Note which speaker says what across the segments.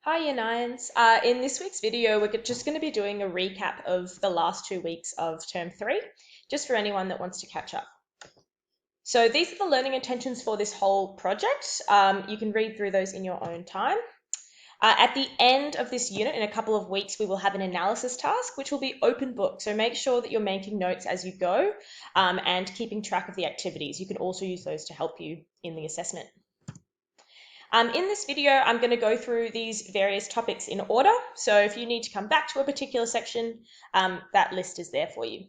Speaker 1: Hi, Year Nines. In this week's video, we're just going to be doing a recap of the last 2 weeks of Term 3, just for anyone that wants to catch up. So these are the learning intentions for this whole project. You can read through those in your own time. At the end of this unit, in a couple of weeks, we will have an analysis task, which will be open book. So make sure that you're making notes as you go and keeping track of the activities. You can also use those to help you in the assessment. In this video, I'm going to go through these various topics in order. So if you need to come back to a particular section, that list is there for you.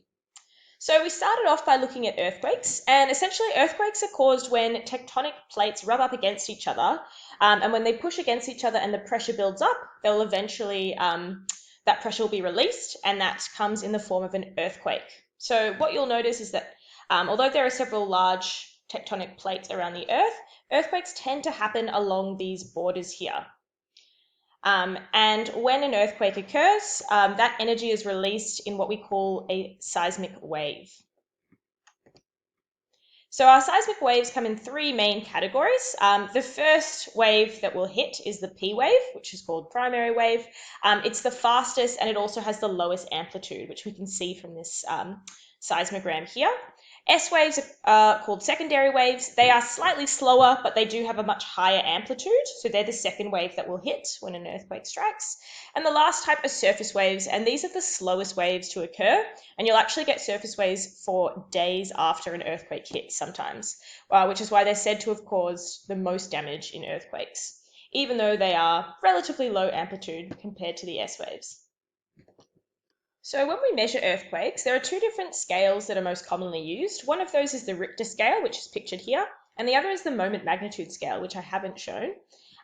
Speaker 1: So we started off by looking at earthquakes, and essentially earthquakes are caused when tectonic plates rub up against each other, and when they push against each other and the pressure builds up, they'll eventually, that pressure will be released, and that comes in the form of an earthquake. So what you'll notice is that although there are several large tectonic plates around the Earth, earthquakes tend to happen along these borders here. And when an earthquake occurs, that energy is released in what we call a seismic wave. So our seismic waves come in three main categories. The first wave that will hit is the P wave, which is called primary wave. It's the fastest and it also has the lowest amplitude, which we can see from this seismogram here. S waves are called secondary waves. They are slightly slower, but they do have a much higher amplitude. So they're the second wave that will hit when an earthquake strikes. And the last type are surface waves, and these are the slowest waves to occur. And you'll actually get surface waves for days after an earthquake hits sometimes, which is why they're said to have caused the most damage in earthquakes, even though they are relatively low amplitude compared to the S waves. So when we measure earthquakes, there are two different scales that are most commonly used. One of those is the Richter scale, which is pictured here, and the other is the moment magnitude scale, which I haven't shown.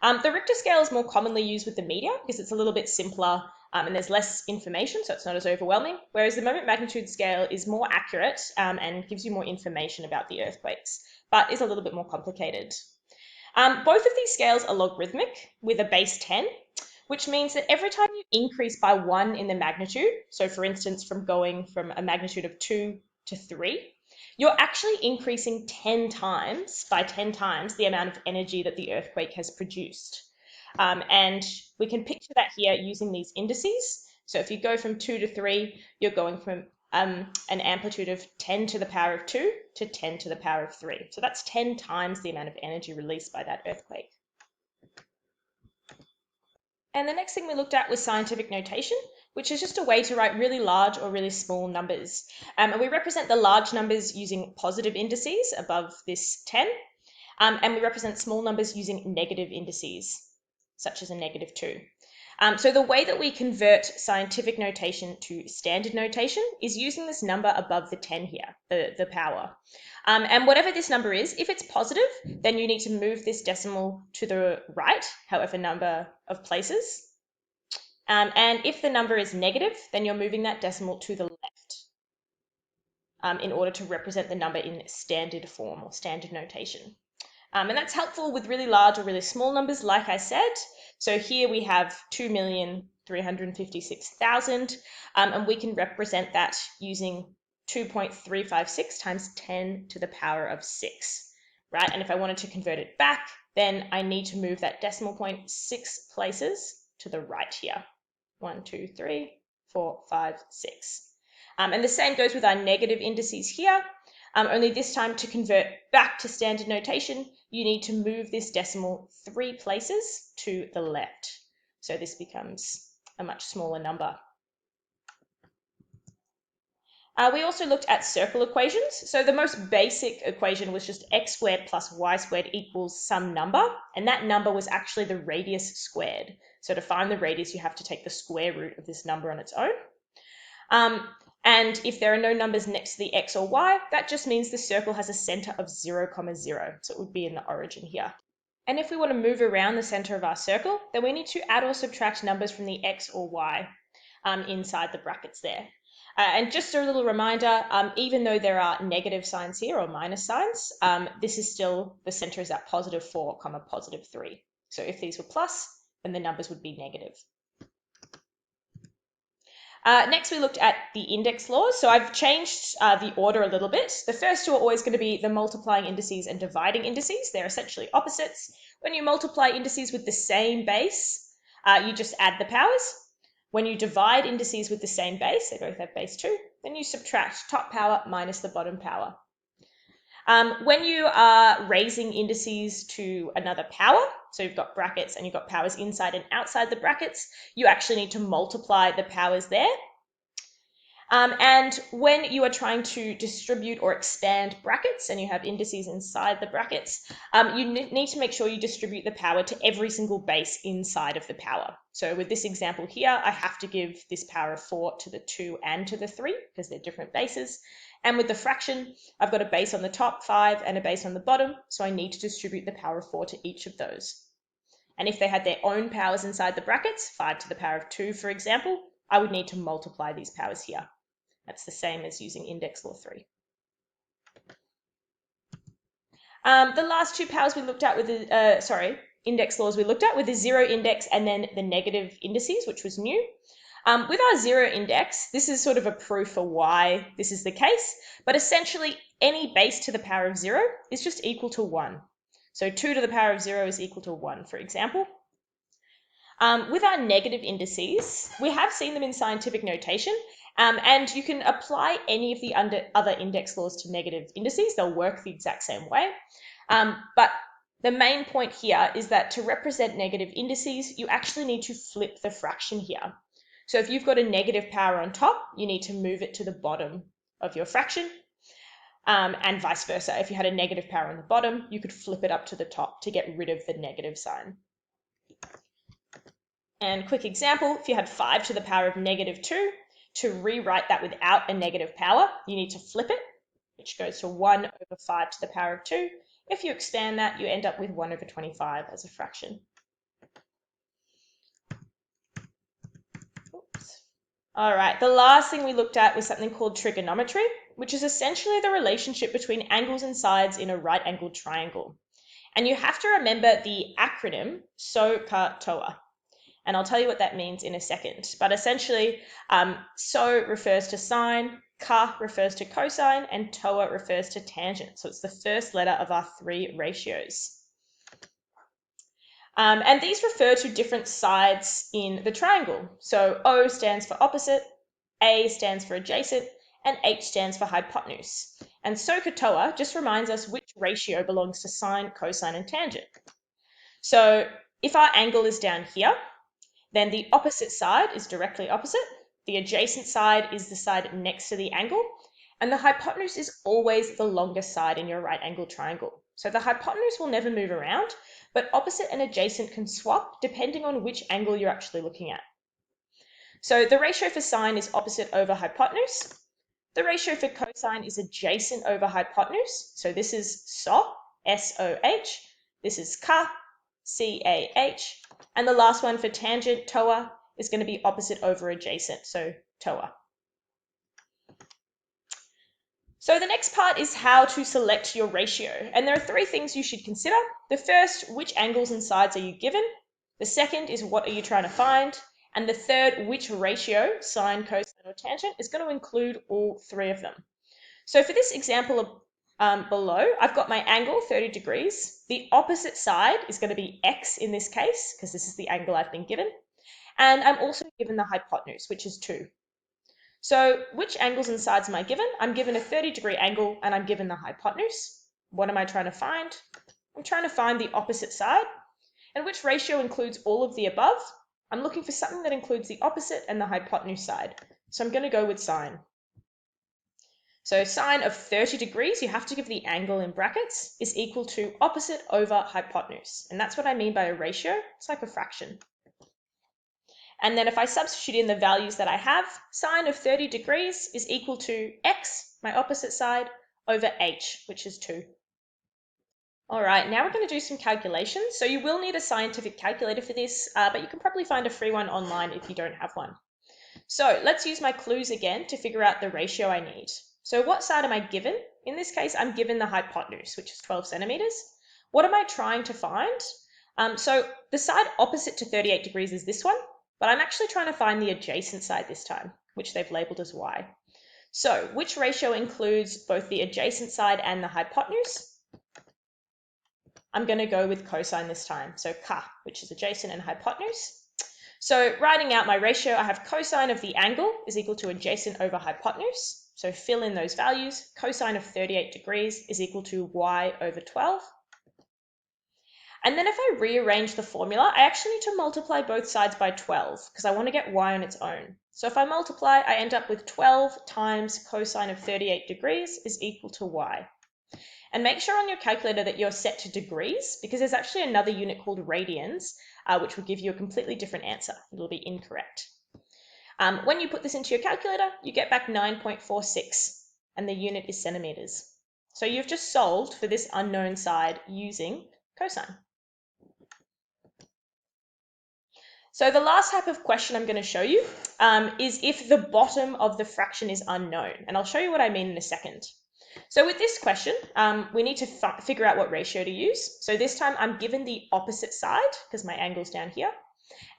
Speaker 1: The Richter scale is more commonly used with the media because it's a little bit simpler and there's less information, so it's not as overwhelming, whereas the moment magnitude scale is more accurate and gives you more information about the earthquakes, but is a little bit more complicated. Both of these scales are logarithmic with a base 10, which means that every time you increase by 1 in the magnitude, so for instance, from going from a magnitude of 2 to 3, you're actually increasing 10 times, by 10 times, the amount of energy that the earthquake has produced. And we can picture that here using these indices. So if you go from 2 to 3, you're going from an amplitude of 10 to the power of 2 to 10 to the power of 3. So that's 10 times the amount of energy released by that earthquake. And the next thing we looked at was scientific notation, which is just a way to write really large or really small numbers. And we represent the large numbers using positive indices above this 10, and we represent small numbers using negative indices, such as a -2. So the way that we convert scientific notation to standard notation is using this number above the 10 here, the power. And whatever this number is, if it's positive, then you need to move this decimal to the right, however number of places. And if the number is negative, then you're moving that decimal to the left in order to represent the number in standard form or standard notation. And that's helpful with really large or really small numbers, like I said. So here we have 2,356,000, and we can represent that using 2.356 times 10 to the power of 6, right? And if I wanted to convert it back, then I need to move that decimal point 6 places to the right here. 1, 2, 3, 4, 5, 6. And the same goes with our negative indices here. Only this time, to convert back to standard notation, you need to move this decimal 3 places to the left. So this becomes a much smaller number. We also looked at circle equations. So the most basic equation was just x squared plus y squared equals some number, and that number was actually the radius squared. So to find the radius, you have to take the square root of this number on its own. And if there are no numbers next to the x or y, that just means the circle has a center of 0, 0. So it would be in the origin here. And if we want to move around the center of our circle, then we need to add or subtract numbers from the x or y inside the brackets there. And just a little reminder, even though there are negative signs here or minus signs, this is still, the center is at +4, +3. So if these were plus, then the numbers would be negative. Next, we looked at the index laws. So I've changed the order a little bit. The first two are always going to be the multiplying indices and dividing indices. They're essentially opposites. When you multiply indices with the same base, you just add the powers. When you divide indices with the same base, they both have base 2, then you subtract top power minus the bottom power. When you are raising indices to another power, so you've got brackets and you've got powers inside and outside the brackets, you actually need to multiply the powers there. And when you are trying to distribute or expand brackets and you have indices inside the brackets, you need to make sure you distribute the power to every single base inside of the power. So with this example here, I have to give this power of 4 to the 2 and to the 3 because they're different bases. And with the fraction, I've got a base on the top, 5, and a base on the bottom, so I need to distribute the power of 4 to each of those. And if they had their own powers inside the brackets, 5 to the power of 2, for example, I would need to multiply these powers here. That's the same as using index law 3. The last two powers we looked at with the, index laws we looked at with the 0 index and then the negative indices, which was new. With our 0 index, this is sort of a proof for why this is the case, but essentially any base to the power of 0 is just equal to 1. So 2 to the power of 0 is equal to 1, for example. With our negative indices, we have seen them in scientific notation, and you can apply any of the other index laws to negative indices. They'll work the exact same way. But the main point here is that to represent negative indices, you actually need to flip the fraction here. So if you've got a negative power on top, you need to move it to the bottom of your fraction, and vice versa. If you had a negative power on the bottom, you could flip it up to the top to get rid of the negative sign. And quick example, if you had 5 to the power of negative 2, to rewrite that without a negative power, you need to flip it, which goes to 1 over 5 to the power of 2. If you expand that, you end up with 1 over 25 as a fraction. Oops. All right, the last thing we looked at was something called trigonometry, which is essentially the relationship between angles and sides in a right-angled triangle. And you have to remember the acronym SOHCAHTOA. And I'll tell you what that means in a second. But essentially, SO refers to sine, CA refers to cosine, and TOA refers to tangent. So it's the first letter of our 3 ratios. And these refer to different sides in the triangle. So O stands for opposite, A stands for adjacent, and H stands for hypotenuse. And SOHCAHTOA just reminds us which ratio belongs to sine, cosine, and tangent. So if our angle is down here, then the opposite side is directly opposite, the adjacent side is the side next to the angle, and the hypotenuse is always the longest side in your right angle triangle. So the hypotenuse will never move around, but opposite and adjacent can swap depending on which angle you're actually looking at. So the ratio for sine is opposite over hypotenuse. The ratio for cosine is adjacent over hypotenuse. So this is SOH, S-O-H. This is CAH, C-A-H. And the last one for tangent, TOA, is going to be opposite over adjacent, so TOA. So the next part is how to select your ratio. And there are 3 things you should consider. The first, which angles and sides are you given? The second is what are you trying to find? And the third, which ratio, sine, cosine, or tangent, is going to include all 3 of them. So for this example below, I've got my angle, 30 degrees. The opposite side is going to be x in this case, because this is the angle I've been given. And I'm also given the hypotenuse, which is 2. So which angles and sides am I given? I'm given a 30-degree angle and I'm given the hypotenuse. What am I trying to find? I'm trying to find the opposite side. And which ratio includes all of the above? I'm looking for something that includes the opposite and the hypotenuse side. So I'm going to go with sine. So sine of 30 degrees, you have to give the angle in brackets, is equal to opposite over hypotenuse. And that's what I mean by a ratio. It's like a fraction. And then if I substitute in the values that I have, sine of 30 degrees is equal to x, my opposite side, over h, which is 2. All right, now we're going to do some calculations. So you will need a scientific calculator for this, but you can probably find a free one online if you don't have one. So let's use my clues again to figure out the ratio I need. So what side am I given? In this case, I'm given the hypotenuse, which is 12 centimeters. What am I trying to find? So the side opposite to 38 degrees is this one, but I'm actually trying to find the adjacent side this time, which they've labeled as y. So which ratio includes both the adjacent side and the hypotenuse? I'm going to go with cosine this time. So CA, which is adjacent and hypotenuse. So writing out my ratio, I have cosine of the angle is equal to adjacent over hypotenuse. So fill in those values. Cosine of 38 degrees is equal to y over 12. And then if I rearrange the formula, I actually need to multiply both sides by 12 because I want to get y on its own. So if I multiply, I end up with 12 times cosine of 38 degrees is equal to y. And make sure on your calculator that you're set to degrees because there's actually another unit called radians, which will give you a completely different answer. It'll be incorrect. When you put this into your calculator, you get back 9.46 and the unit is centimeters. So you've just solved for this unknown side using cosine. So the last type of question I'm going to show you is if the bottom of the fraction is unknown, and I'll show you what I mean in a second. So with this question, we need to figure out what ratio to use. So this time I'm given the opposite side because my angle's down here,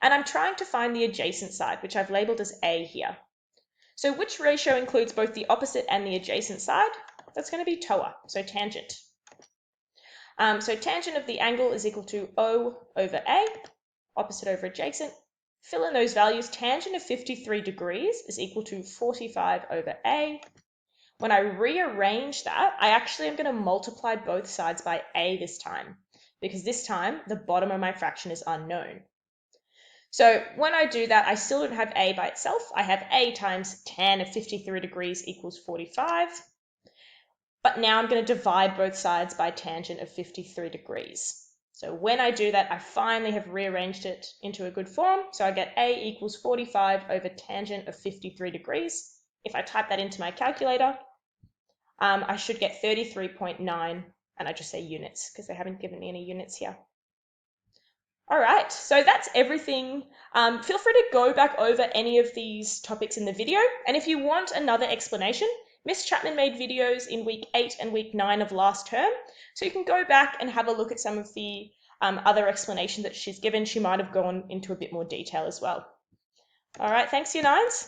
Speaker 1: and I'm trying to find the adjacent side, which I've labeled as A here. So which ratio includes both the opposite and the adjacent side? That's going to be TOA, so tangent. So tangent of the angle is equal to O over A, opposite over adjacent. Fill in those values. Tangent of 53 degrees is equal to 45 over A. When I rearrange that, I actually am going to multiply both sides by A this time, because this time the bottom of my fraction is unknown. So when I do that, I still don't have A by itself. I have A times tan of 53 degrees equals 45. But now I'm going to divide both sides by tangent of 53 degrees. So when I do that, I finally have rearranged it into a good form. So I get A equals 45 over tangent of 53 degrees. If I type that into my calculator, I should get 33.9, and I just say units because they haven't given me any units here. All right, so that's everything. Feel free to go back over any of these topics in the video. And if you want another explanation, Miss Chapman made videos in week 8 and week 9 of last term. So you can go back and have a look at some of the other explanations that she's given. She might have gone into a bit more detail as well. All right, thanks, year 9s.